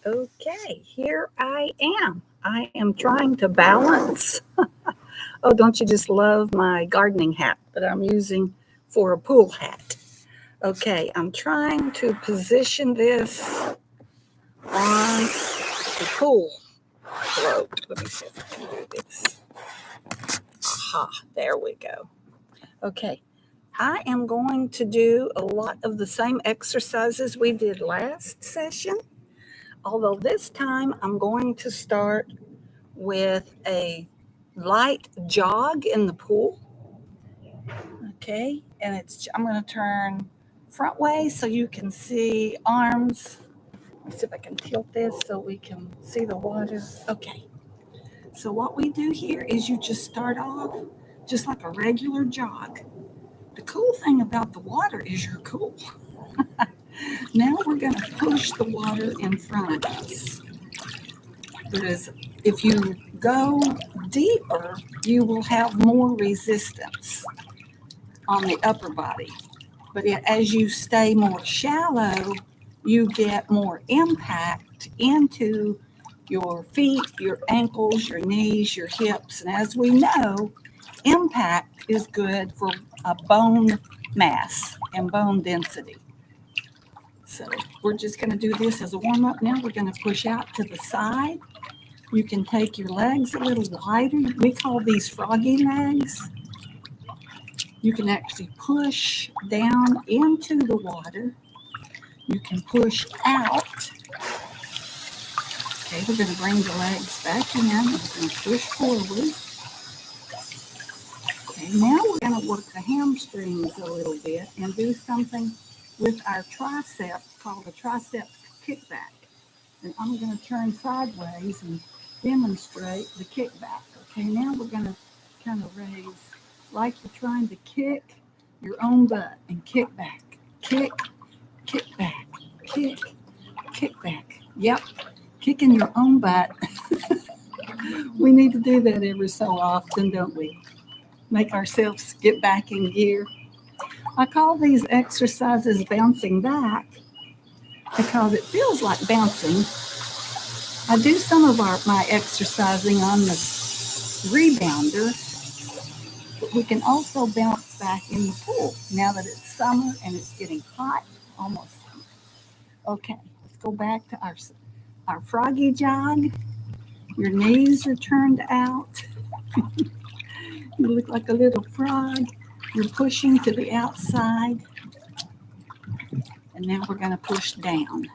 Okay, here I am. I am trying to balance. Oh, don't you just love my gardening hat that I'm using for a pool hat? Okay, I'm trying to position this on the pool float. Let me see if I can do this. Aha, there we go. Okay, I am going to do a lot of the same exercises we did last session, although this time I'm going to start with a light jog in the pool. Okay, and I'm going to turn front way so you can see arms. Let's see if I can tilt this so we can see the water. Okay, so what we do here is you just start off just like a regular jog. The cool thing about the water is you're cool. Now we're going to push the water in front of us. Because if you go deeper, you will have more resistance on the upper body. But as you stay more shallow, you get more impact into your feet, your ankles, your knees, your hips. And as we know, impact is good for a bone mass and bone density. So we're just going to do this as a warm up now. We're going to push out to the side. You can take your legs a little wider. We call these froggy legs. You can actually push down into the water. You can push out. Okay, we're going to bring the legs back in. We're going to push forward. Okay, now we're going to work the hamstrings a little bit and do something with our triceps called a tricep kickback. And I'm going to turn sideways and demonstrate the kickback. Okay, now we're going to kind of raise like you're trying to kick your own butt and kick back. Kick, kick back, kick, kick back. Yep, kicking your own butt. We need to do that every so often, don't we? Make ourselves get back in gear. I call these exercises bouncing back because it feels like bouncing. I do some of my exercising on the rebounder, but we can also bounce back in the pool now that it's summer and it's getting hot, almost summer. Okay, let's go back to our froggy jog. Your knees are turned out. You look like a little frog. You're pushing to the outside. And now we're going to push down.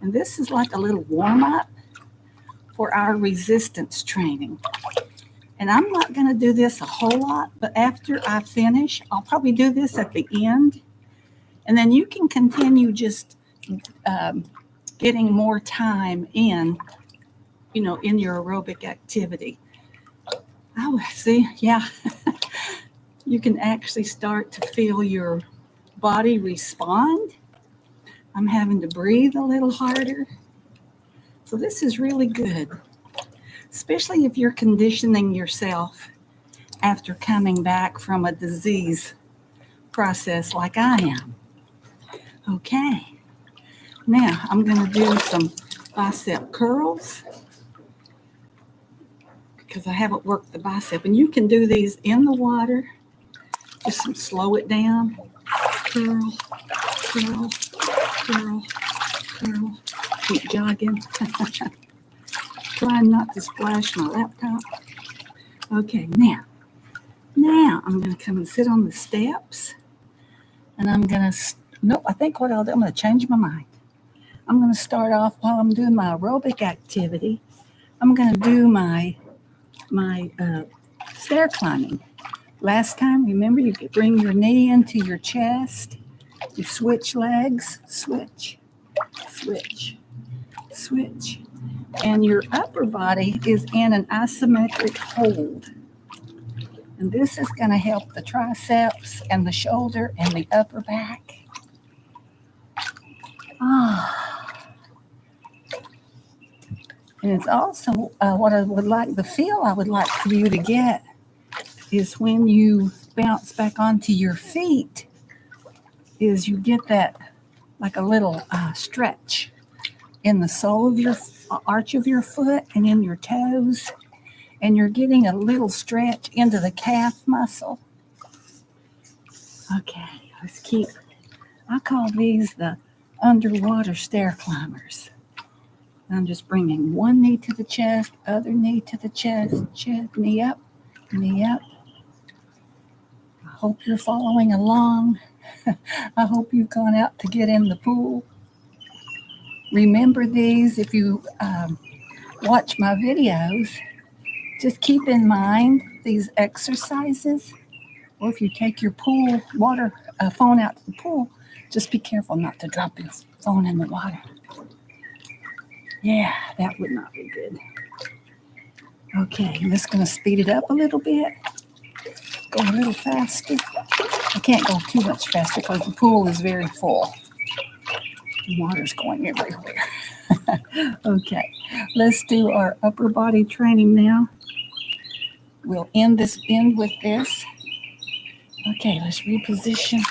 And this is like a little warm-up for our resistance training. And I'm not going to do this a whole lot, but after I finish, I'll probably do this at the end. And then you can continue just getting more time in your aerobic activity. Oh, see, yeah. You can actually start to feel your body respond. I'm having to breathe a little harder. So this is really good, especially if you're conditioning yourself after coming back from a disease process like I am. Okay, now I'm going to do some bicep curls because I haven't worked the bicep. And you can do these in the water. Just slow it down. Curl, curl, curl, curl. Keep jogging. Trying not to splash my laptop. Okay, now I'm going to come and sit on the steps. And I'm going to, I think what I'll do, I'm going to change my mind. I'm going to start off while I'm doing my aerobic activity. I'm going to do my stair climbing. Last time, remember, you could bring your knee into your chest. You switch legs, switch, switch, switch. And your upper body is in an isometric hold. And this is going to help the triceps and the shoulder and the upper back. And it's also what I would like, the feel I would like for you to get is when you bounce back onto your feet, is you get that like a little stretch in the sole of your arch of your foot and in your toes. And you're getting a little stretch into the calf muscle. Okay, let's keep, I call these the underwater stair climbers. I'm just bringing one knee to the chest, other knee to the chest, knee up, knee up. I hope you're following along. I hope you've gone out to get in the pool. Remember these if you watch my videos. Just keep in mind these exercises. Or if you take your pool phone out to the pool, just be careful not to drop your phone in the water. Yeah, that would not be good. Okay, I'm just going to speed it up a little bit. Go a little faster. I can't go too much faster because the pool is very full. The water's going everywhere. Okay, let's do our upper body training now. We'll end with this. Okay, let's reposition.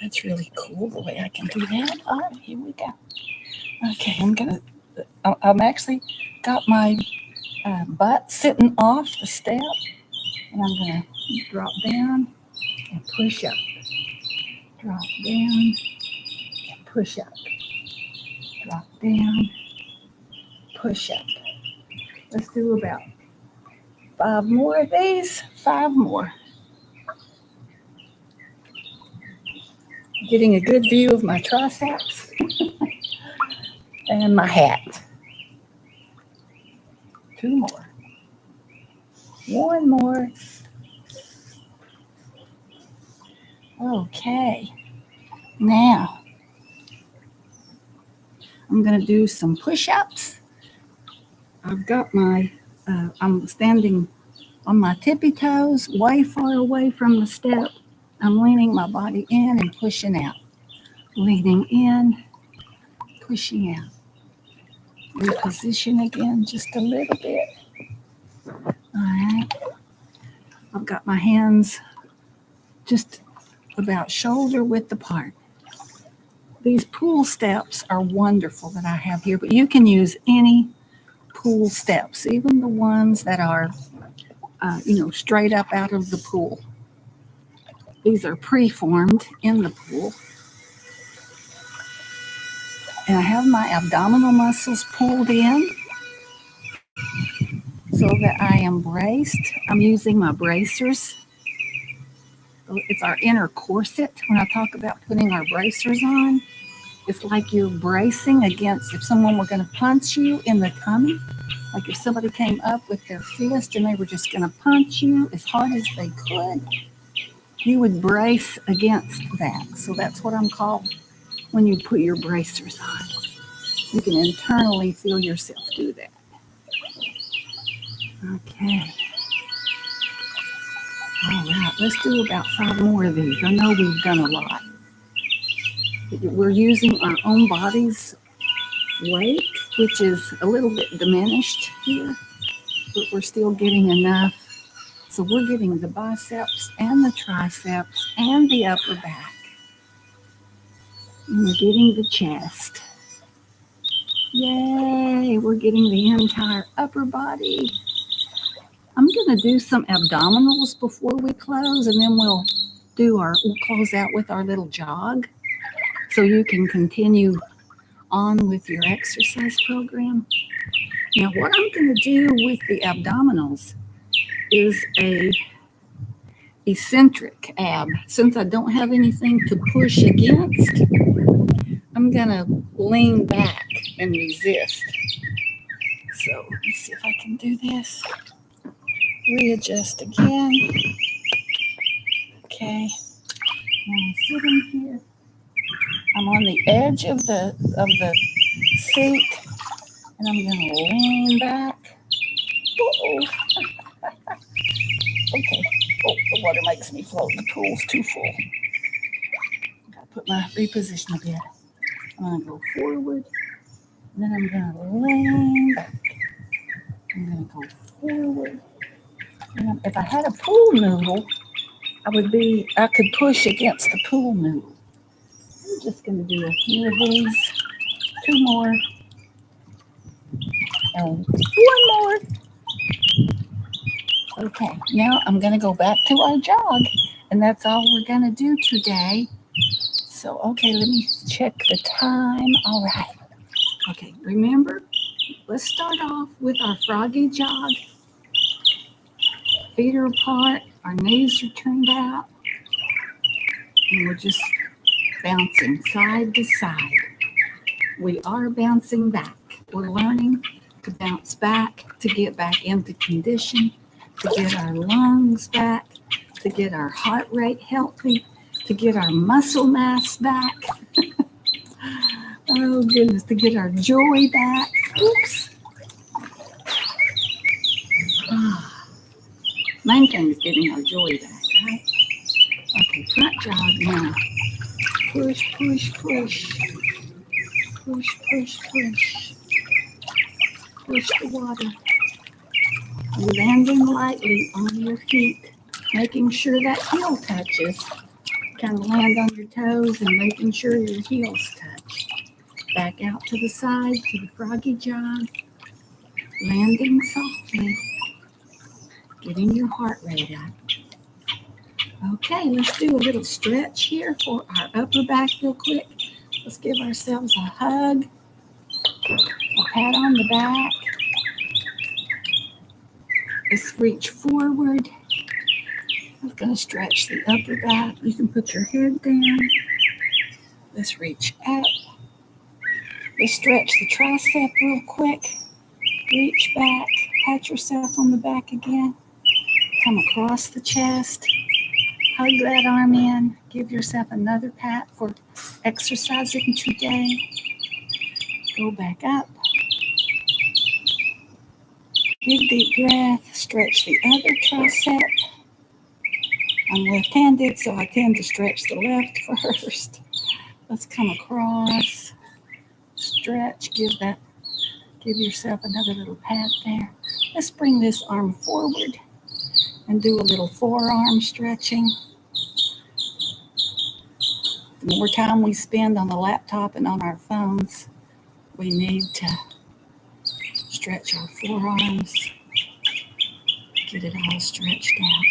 That's really cool the way I can do that. All right, here we go. Okay, I'm actually got my butt sitting off the step, and I'm going to drop down and push up. Drop down and push up. Drop down, push up. Let's do about 5 more of these. 5 more. Getting a good view of my triceps and my hat. 2 more. 1 more. Okay. Now, I'm going to do some push-ups. I've got I'm standing on my tippy toes, way far away from the step. I'm leaning my body in and pushing out. Leaning in, pushing out. Reposition again just a little bit. All right. I've got my hands just about shoulder width apart. These pool steps are wonderful that I have here, but you can use any pool steps, even the ones that are, straight up out of the pool. These are pre-formed in the pool. And I have my abdominal muscles pulled in so that I am braced. I'm using my bracers. It's our inner corset. When I talk about putting our bracers on, it's like you're bracing against if someone were going to punch you in the tummy. Like if somebody came up with their fist and they were just going to punch you as hard as they could, you would brace against that. So that's what I'm called when you put your bracers on. You can internally feel yourself do that. Okay. All right, let's do about 5 more of these. I know we've done a lot. We're using our own body's weight, which is a little bit diminished here, but we're still getting enough. So we're getting the biceps and the triceps and the upper back. And we're getting the chest. Yay, we're getting the entire upper body. I'm going to do some abdominals before we close, and then we'll close out with our little jog so you can continue on with your exercise program. Now, what I'm going to do with the abdominals is a eccentric ab. Since I don't have anything to push against, I'm going to lean back and resist. So let's see if I can do this. Readjust again. Okay. Now I'm sitting here. I'm on the edge of the seat, and I'm going to lean back. Uh-oh. Okay. Oh, the water makes me float. The pool's too full. Got to reposition a bit. I'm going to go forward, and then I'm going to lean back. I'm going to go forward. And if I had a pool noodle, I could push against the pool noodle. Just going to do a few of these. 2 more. And 1 more. Okay, now I'm going to go back to our jog. And that's all we're going to do today. So, okay, let me check the time. All right. Okay, remember, let's start off with our froggy jog. Feet are apart, our knees are turned out, and we're just bouncing side to side. We are bouncing back. We're learning to bounce back, to get back into condition, to get our lungs back, to get our heart rate healthy, to get our muscle mass back. Oh, goodness, to get our joy back. Oops. Main thing is getting our joy back, right? Okay, front jog now. Push, push, push. Push, push, push. Push the water. Landing lightly on your feet, making sure that heel touches. Kind of land on your toes and making sure your heels touch. Back out to the side to the froggy jog. Landing softly. Getting your heart rate up. Okay, let's do a little stretch here for our upper back real quick. Let's give ourselves a hug, a pat on the back. Let's reach forward. I'm going to stretch the upper back. You can put your head down. Let's reach up. Let's stretch the tricep real quick. Reach back. Pat yourself on the back again. Come across the chest. Hug that arm in. Give yourself another pat for exercising today. Go back up. Big deep breath. Stretch the other tricep. I'm left-handed, so I tend to stretch the left first. Let's come across. Stretch. Give yourself another little pat there. Let's bring this arm forward and do a little forearm stretching. The more time we spend on the laptop and on our phones, we need to stretch our forearms, get it all stretched out.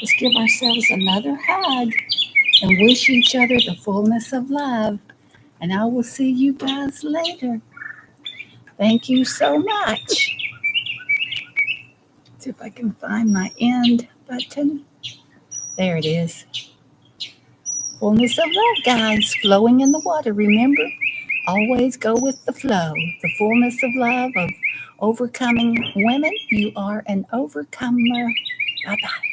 Let's give ourselves another hug and wish each other the fullness of love. And I will see you guys later. Thank you so much. See if I can find my end button. There it is. Fullness of love, guys, flowing in the water. Remember, always go with the flow. The fullness of love of overcoming women. You are an overcomer. Bye-bye.